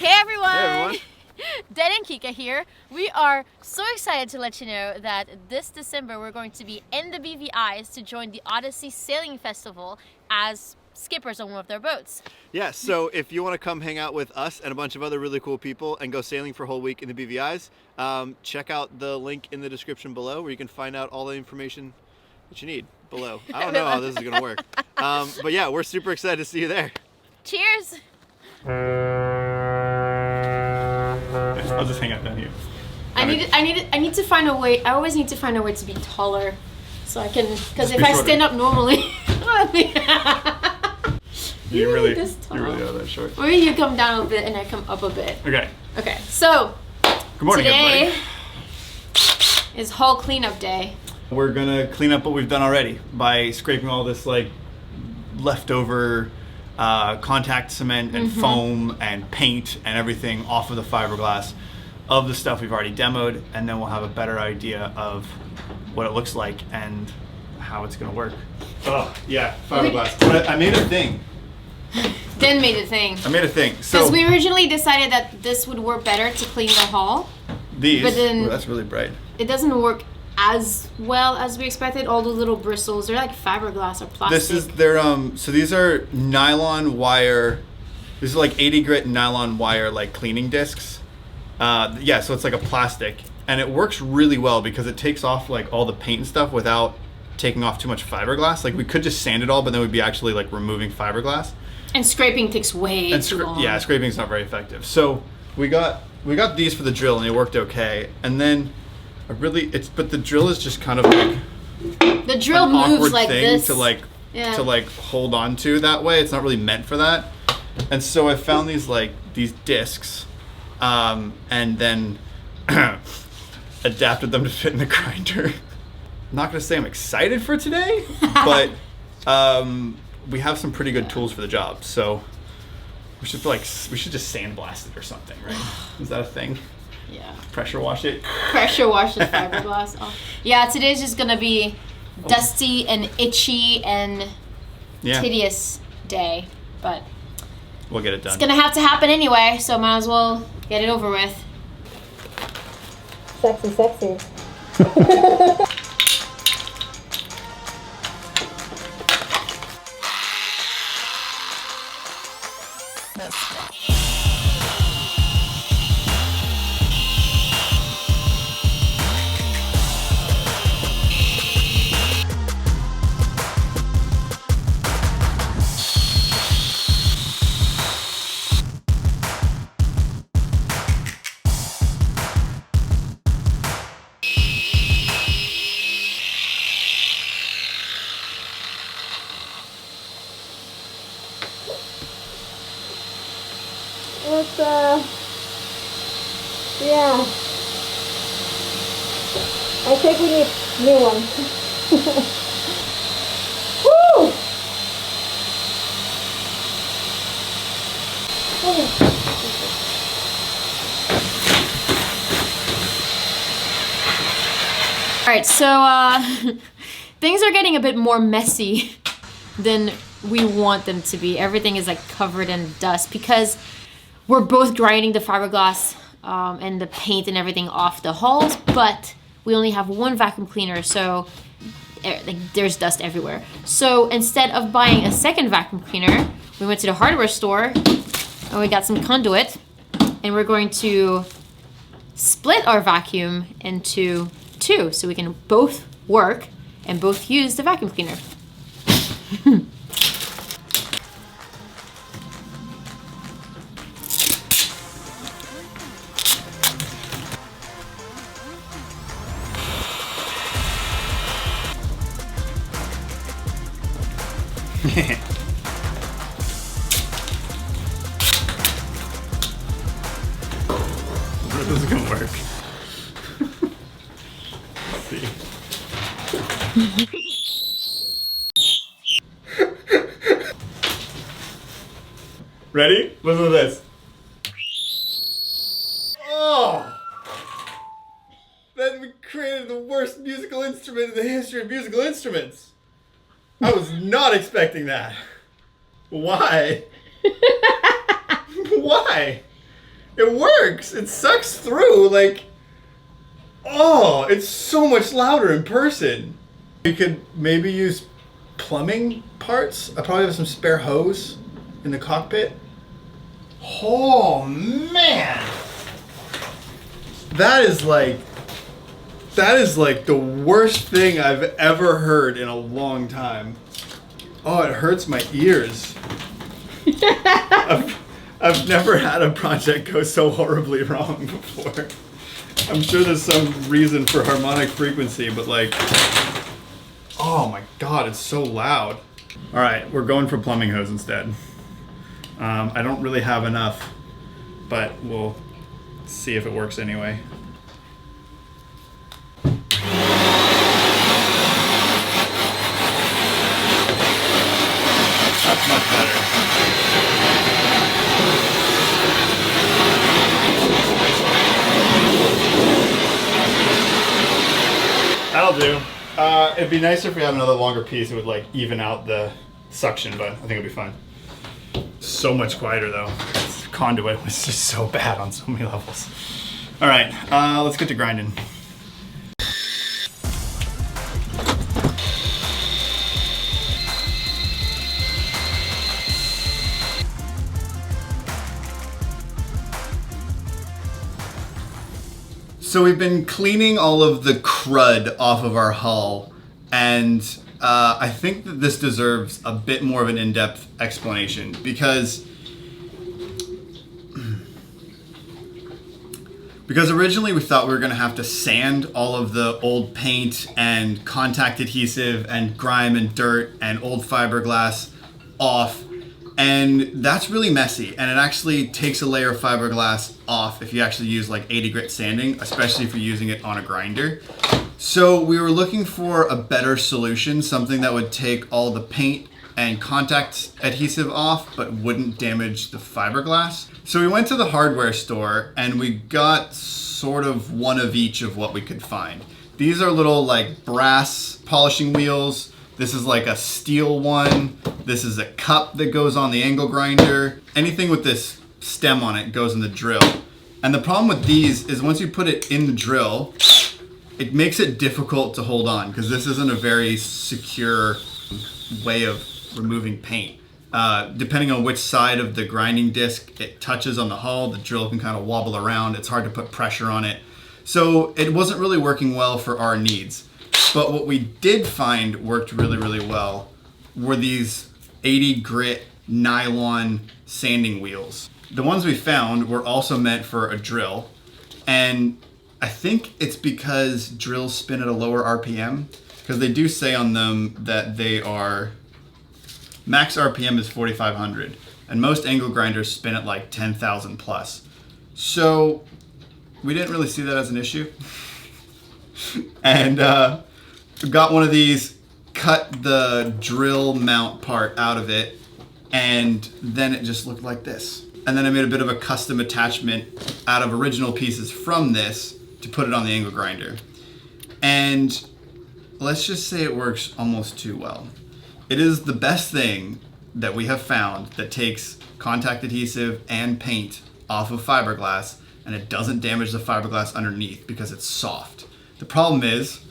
Hey everyone! Hey everyone! Dan and Kika here. We are so excited to let you know that this December we're going to be in the BVIs to join the Odyssey Sailing Festival as skippers on one of their boats. Yeah, so if you want to come hang out with us and a bunch of other really cool people and go sailing for a whole week in the BVIs, check out the link in the description below where you can find out all the information that you need below. I don't know how this is going to work. But yeah, we're super excited to see you there. Cheers! I'll just hang out down here. I need to find a way. I always need to find a way to be taller, so I can. Because if I stand up normally, you're really this tall. are that short. Or you come down a bit and I come up a bit. Okay. Okay. So Good morning, today everybody. is whole cleanup day. We're gonna clean up what we've done already by scraping all this like leftover contact cement and foam and paint and everything off of the fiberglass of the stuff we've already demoed, and then we'll have a better idea of what it looks like and how it's gonna work. Oh yeah, fiberglass. But I made a thing. Dan made a thing. I made a thing. So Because we originally decided that this would work better to clean the hull. these. but then- Ooh, that's really bright. It doesn't work as well as we expected. All those little bristles, they're like fiberglass or plastic. This is their so these are nylon wire. This is like 80 grit nylon wire like cleaning discs. Yeah, so it's like a plastic, and it works really well because it takes off like all the paint and stuff without taking off too much fiberglass. Like we could just sand it all, but then we'd be actually like removing fiberglass. And scraping takes way too long. Yeah, scraping is not very effective. So we got these for the drill, and they worked okay. And then but the drill is just kind of like The drill an moves awkward like thing this. to like hold on to that way. It's not really meant for that. And so I found these discs, and then adapted them to fit in the grinder. I'm not gonna say I'm excited for today, but we have some pretty good tools for the job. So we should just sandblast it or something, right? Is that a thing? Yeah. Pressure wash it. Pressure wash the fiberglass off. Yeah, today's just gonna be dusty and itchy and tedious day, but We'll get it done. it's gonna have to happen anyway, so might as well get it over with. Sexy, sexy. Let's, yeah. I think we need new ones. Woo! Alright, so things are getting a bit more messy than we want them to be. Everything is like covered in dust because we're both grinding the fiberglass and the paint and everything off the hulls, but we only have one vacuum cleaner, so there's dust everywhere. So instead of buying a second vacuum cleaner, we went to the hardware store and we got some conduit, and we're going to split our vacuum into two so we can both work and both use the vacuum cleaner. This is gonna work. Let's see. Ready? Listen to this. Oh! That we created the worst musical instrument in the history of musical instruments. I was not expecting that. Why? Why? It works. It sucks through. Like, oh, it's so much louder in person. You could maybe use plumbing parts. I probably have some spare hose in the cockpit. Oh man, that is like the worst thing I've ever heard in a long time. Oh, it hurts my ears. I've never had a project go so horribly wrong before. I'm sure there's some reason for harmonic frequency, but like, oh my god, it's so loud. All right, we're going for plumbing hose instead. I don't really have enough, but we'll see if it works anyway. That's much better. That'll do. It'd be nicer if we had another longer piece. It would like even out the suction, but I think it'll be fine. So much quieter though. This conduit was just so bad on so many levels. All right, let's get to grinding. So we've been cleaning all of the crud off of our hull, and I think that this deserves a bit more of an in-depth explanation because originally we thought we were going to have to sand all of the old paint and contact adhesive and grime and dirt and old fiberglass off. And that's really messy, and it actually takes a layer of fiberglass off if you actually use like 80 grit sanding, especially if you're using it on a grinder. So we were looking for a better solution, something that would take all the paint and contact adhesive off but wouldn't damage the fiberglass. So we went to the hardware store and we got sort of one of each of what we could find. These are little like brass polishing wheels. This is like a steel one. This is a cup that goes on the angle grinder. Anything with this stem on it goes in the drill. And the problem with these is once you put it in the drill, it makes it difficult to hold on because this isn't a very secure way of removing paint. Depending on which side of the grinding disc it touches on the hull, the drill can kind of wobble around. It's hard to put pressure on it. So it wasn't really working well for our needs. But what we did find worked really, really well were these 80 grit nylon sanding wheels. The ones we found were also meant for a drill. And I think it's because drills spin at a lower RPM, because they do say on them that they are, max RPM is 4,500. And most angle grinders spin at like 10,000 plus. So we didn't really see that as an issue. And got one of these, cut the drill mount part out of it, and then it just looked like this. And then I made a bit of a custom attachment out of original pieces from this to put it on the angle grinder. And let's just say it works almost too well. It is the best thing that we have found that takes contact adhesive and paint off of fiberglass, and it doesn't damage the fiberglass underneath because it's soft. The problem is,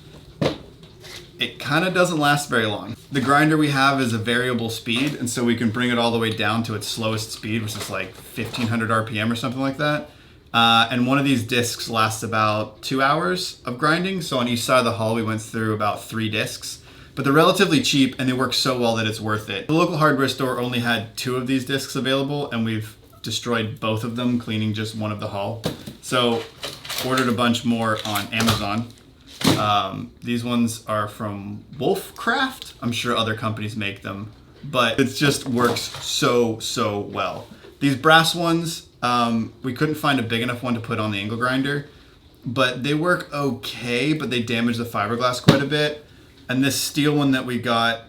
it kind of doesn't last very long. The grinder we have is a variable speed, and so we can bring it all the way down to its slowest speed, which is like 1500 RPM or something like that. And one of these discs lasts about 2 hours of grinding. So on each side of the hull, we went through about 3 discs. But they're relatively cheap and they work so well that it's worth it. The local hardware store only had 2 of these discs available, and we've destroyed both of them cleaning just one of the hull. So ordered a bunch more on Amazon. These ones are from Wolfcraft. I'm sure other companies make them, but it just works so well. These brass ones, we couldn't find a big enough one to put on the angle grinder, but they work okay, but they damage the fiberglass quite a bit. And this steel one that we got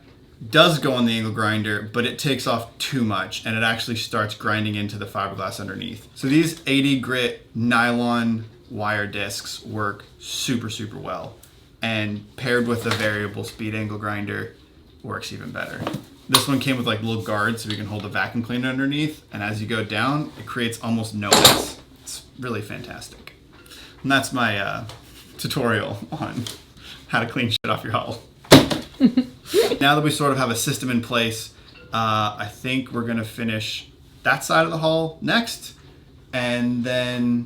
does go on the angle grinder, but it takes off too much and it actually starts grinding into the fiberglass underneath. So these 80 grit nylon wire discs work super well, and paired with a variable speed angle grinder works even better. This one came with like little guards so we can hold a vacuum cleaner underneath, and as you go down, it creates almost no mess. It's really fantastic. And that's my tutorial on how to clean shit off your hull. Now that we sort of have a system in place, I think we're going to finish that side of the hull next. And then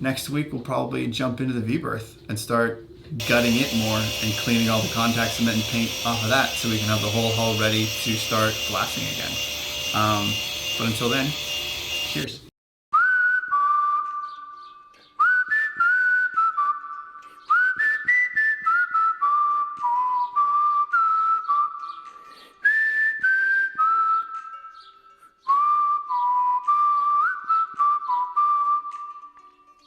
next week we'll probably jump into the V-berth and start gutting it more and cleaning all the contact cement and paint off of that so we can have the whole hull ready to start glassing again. But until then, cheers.